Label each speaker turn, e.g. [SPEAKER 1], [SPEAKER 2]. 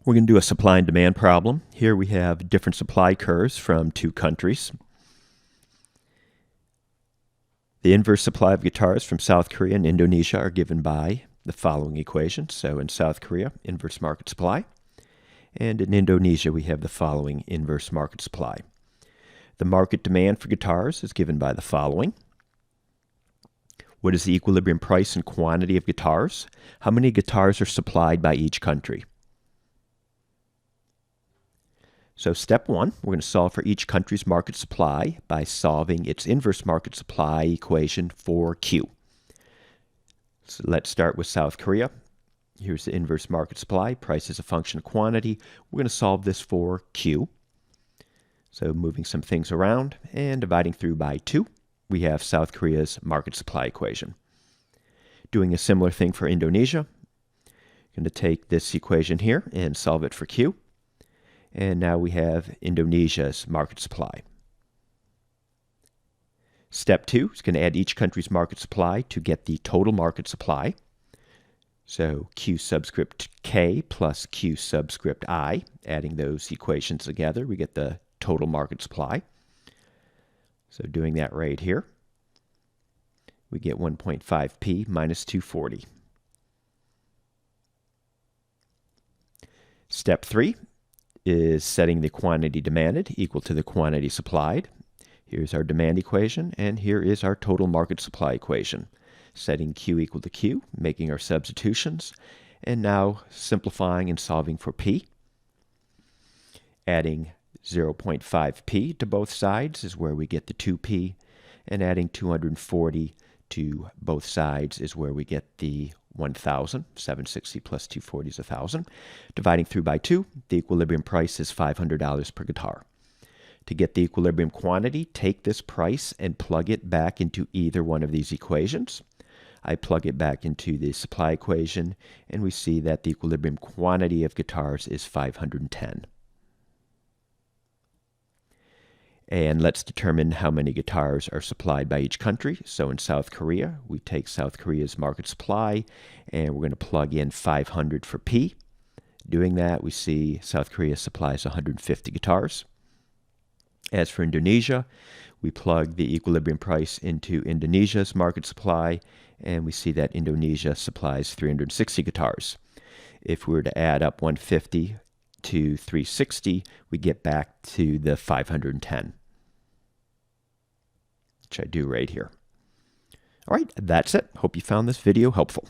[SPEAKER 1] We're going to do a supply and demand problem. Here we have different supply curves from two countries. The inverse supply of guitars from South Korea and Indonesia are given by the following equation. So in South Korea, inverse market supply. And in Indonesia, we have the following inverse market supply. The market demand for guitars is given by the following. What is the equilibrium price and quantity of guitars? How many guitars are supplied by each country? So step one, we're going to solve for each country's market supply by solving its inverse market supply equation for Q. So let's start with South Korea. Here's the inverse market supply. Price is a function of quantity. We're going to solve this for Q. So moving some things around and dividing through by 2, we have South Korea's market supply equation. Doing a similar thing for Indonesia. I'm going to take this equation here and solve it for Q. And now we have Indonesia's market supply. Step 2 is going to add each country's market supply to get the total market supply. So Q subscript K plus Q subscript I, adding those equations together, we get the total market supply. So doing that right here, we get 1.5p minus 240. Step 3 is setting the quantity demanded equal to the quantity supplied. Here's our demand equation, and here is our total market supply equation. Setting Q equal to Q, making our substitutions, and now simplifying and solving for P. Adding 0.5p to both sides is where we get the 2p, and adding 240 to both sides is where we get the 1,000. 760 plus 240 is 1,000. Dividing through by 2, the equilibrium price is $500 per guitar. To get the equilibrium quantity, take this price and plug it back into either one of these equations. I plug it back into the supply equation, and we see that the equilibrium quantity of guitars is 510. And let's determine how many guitars are supplied by each country. So in South Korea, we take South Korea's market supply, and we're going to plug in 500 for P. Doing that, we see South Korea supplies 150 guitars. As for Indonesia, we plug the equilibrium price into Indonesia's market supply, and we see that Indonesia supplies 360 guitars. If we were to add up 150 to 360, we get back to the 510, which I do right here. All right, that's it. Hope you found this video helpful.